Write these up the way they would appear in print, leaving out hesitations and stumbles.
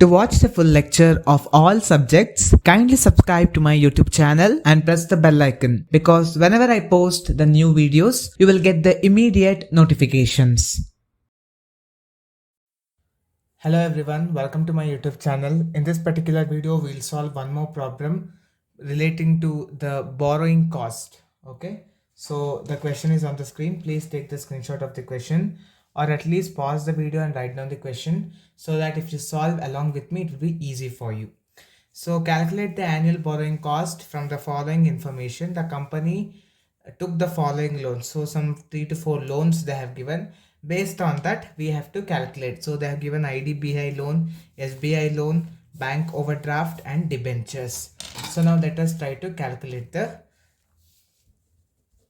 To watch the full lecture of all subjects, kindly subscribe to my YouTube channel and press the bell icon because whenever I post the new videos, you will get the immediate notifications. Hello everyone, welcome to my YouTube channel. In this particular video, we'll solve one more problem relating to the borrowing cost. Okay, so the question is on the screen. Please take the screenshot of the question or at least pause the video and write down the question so that if you solve along with me, it will be easy for you. So calculate the annual borrowing cost from the following information. The company took the following loans. So some 3 to 4 loans they have given. Based on that, we have to calculate. So they have given IDBI loan, SBI loan, bank overdraft and debentures. So now let us try to calculate the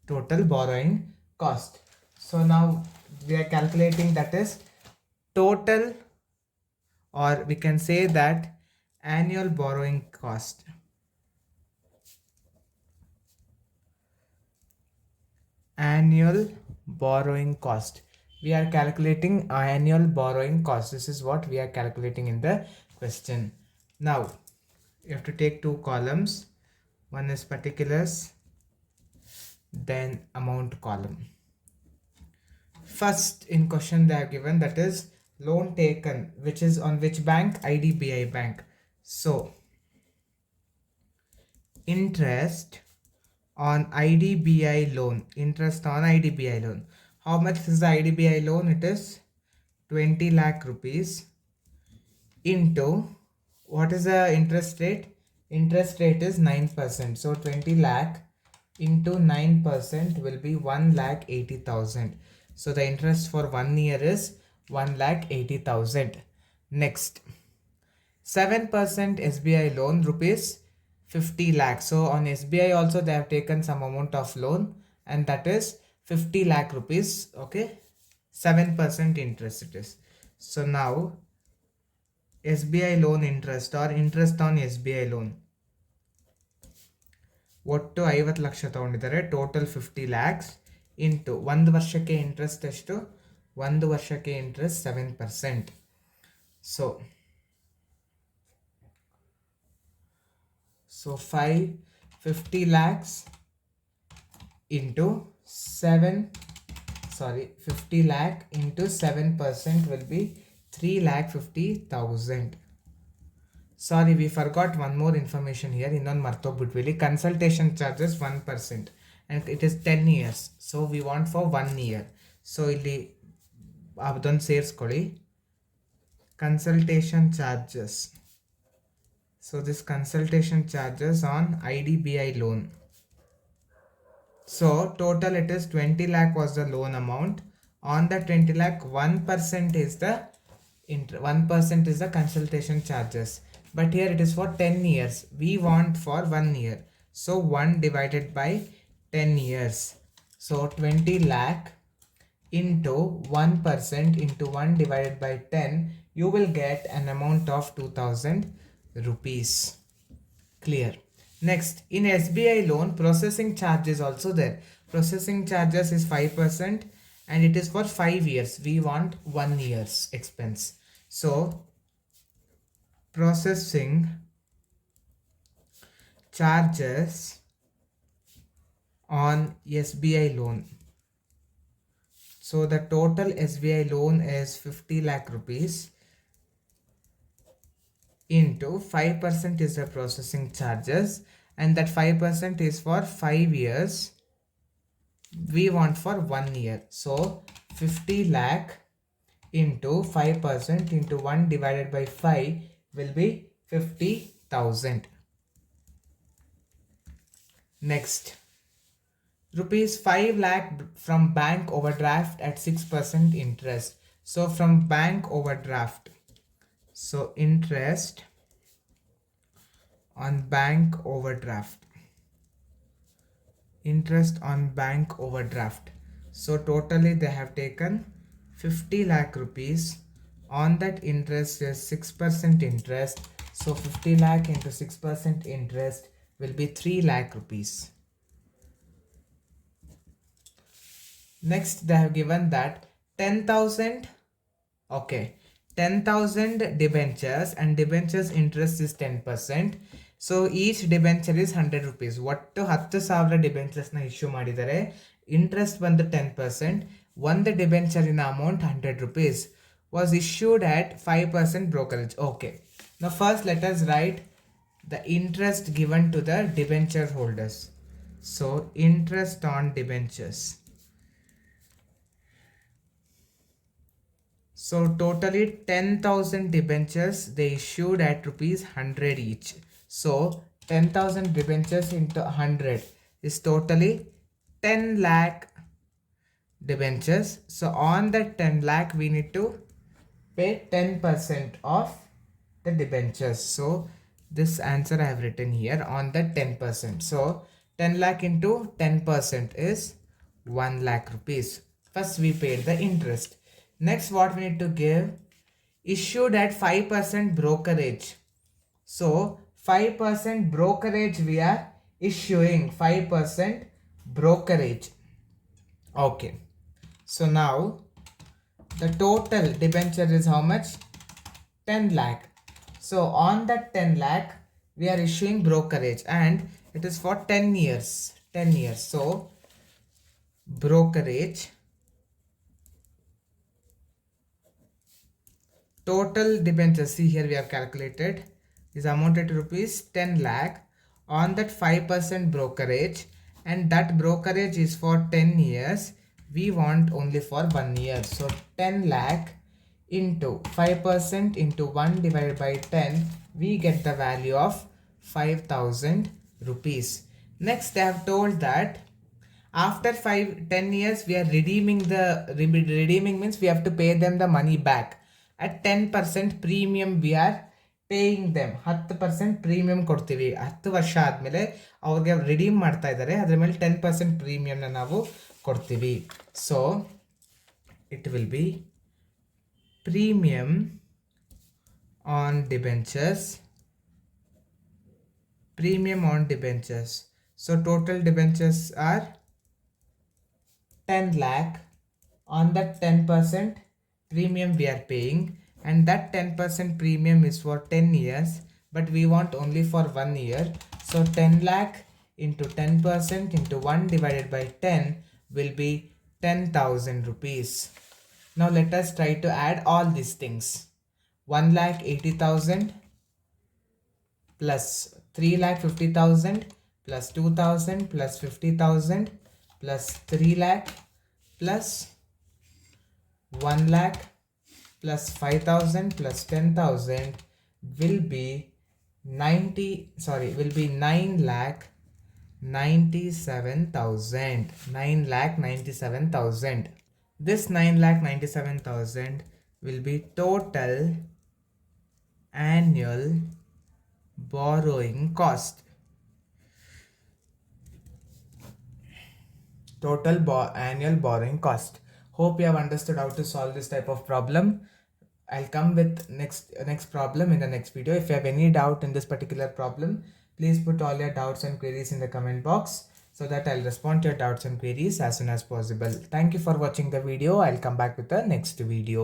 total borrowing cost. So now we are calculating, that is total, or we can say that annual borrowing cost. Annual borrowing cost. We are calculating annual borrowing cost. This is what we are calculating in the question. Now you have to take two columns. One is particulars, then amount column. First in question they have given, that is loan taken, which is on which bank? IDBI bank. So interest on IDBI loan. Interest on IDBI loan. How much is the IDBI loan? It is 20 lakh rupees into, what is the interest rate? Interest rate is 9%. So 20 lakh into 9% will be 1,80,000. So the interest for 1 year is 1,80,000. Next, 7% SBI loan, rupees 50 lakh. So on SBI also they have taken some amount of loan, and that is 50 lakh rupees. Okay, 7% interest it is. So now SBI loan interest or interest on SBI loan, ಒಟ್ಟು 50 ಲಕ್ಷ ತಗೊಂಡಿದ್ದಾರೆ. Total 50 lakhs into 1 ವರ್ಷಕ್ಕೆ interest ಎಷ್ಟು? 1 ವರ್ಷಕ್ಕೆ interest 7%. So 50 lakhs into 50 lakh into 7% will be 3,50,000. Sorry, we forgot one more information here. Innೊಂದು ಮರ್ತೋಗ್ಬಿಟ್ವಿ. Consultation charges 1% and it is 10 years. So we want for 1 year. So ಇಲ್ಲಿ ಅದೊಂದು ಸೇರಿಸ್ಕೊಳ್ಳಿ, consultation charges. So this consultation charges on IDBI loan. So total it is 20 lakh was the loan amount. On the 20 lakh, 1% is the 1% is the consultation charges. But here it is for 10 years. We want for 1 year. So 1 divided by 10 years. So 20 lakh into 1% into 1 divided by 10, you will get an amount of 2,000 rupees. Clear? Next, in SBI loan, processing charge is also there. Processing charges is 5% and it is for 5 years. We want 1 year's expense. So processing charges on SBI loan. So the total SBI loan is 50 lakh rupees into 5% is the processing charges, and that 5% is for 5 years. We want for 1 year. So 50 lakh into 5% into 1 divided by 5 will be 50,000. Next, rupees 5 lakh from bank overdraft at 6% interest. So from bank overdraft, so interest on bank overdraft, interest on bank overdraft. So totally they have taken 50 lakh rupees. On that interest is 6% interest. So 50 lakh into 6% interest will be 3 lakh rupees. Next they have given that 10,000. Okay, 10,000 debentures and debentures interest is 10%. So each debenture is 100 rupees. What to 10,000 debentures na issue madidare. Interest ಬಂದು 10%. One the debenture in amount 100 rupees was issued at 5% brokerage. Okay. Now first let us write the interest given to the debenture holders. So interest on debentures. So totally 10,000 debentures they issued at rupees 100 each. So 10,000 debentures into 100 is totally 10 lakh debentures. So on that 10 lakh we need to pay 10% of the debentures. So this answer I have written here on the 10%. So 10 lakh into 10% is 1 lakh rupees. First we paid the interest. Next what we need to give, issued at 5% brokerage. So 5% brokerage we are issuing, 5% brokerage. Okay. So now the total debenture is how much? 10 lakh. So on that 10 lakh we are issuing brokerage and it is for 10 years. 10 years. So brokerage total debenture, see here we have calculated, is amounted to rupees 10 lakh on that 5% brokerage, and that brokerage is for 10 years. We want only for 1 year. So 10 lakh into 5% into 1 divided by 10, we get the value of 5,000 rupees. Next they have told that after 10 years we are redeeming means we have to pay them the money back at 10% premium. We are paying them 10% premium ಕೊಡ್ತೀವಿ. 10 ವರ್ಷ ಆದಮೇಲೆ ಅವ್ರಿಗೆ redeem ಮಾಡ್ತಾ ಇದ್ದಾರೆ, ಅದರ ಮೇಲೆ 10% ಪ್ರೀಮಿಯಂನ ನಾವು ಕೊಡ್ತೀವಿ. So it will be premium on debentures. Premium on debentures. So total debentures are 10 lakh. On that 10% premium we are paying, and that 10% premium is for 10 years, but we want only for 1 year. So 10 lakh into 10% into 1 divided by 10 will be 10,000 rupees. Now let us try to add all these things. 1,80,000 plus 3,50,000 plus 2,000 plus 50,000 plus 3 lakh plus 1 lakh plus 5,000 plus 10,000 will be 9,97,000. 9,97,000. This 9,97,000 will be total annual borrowing cost. Total annual borrowing cost. Hope you have understood how to solve this type of problem. I'll come with next problem in the next video. If you have any doubt in this particular problem, please put all your doubts and queries in the comment box so that I'll respond to your doubts and queries as soon as possible. Thank you for watching the video. I'll come back with the next video.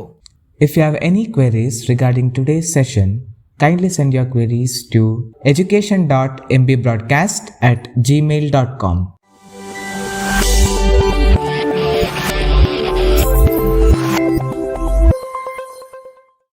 If you have any queries regarding today's session, kindly send your queries to education.mbroadcast@gmail.com.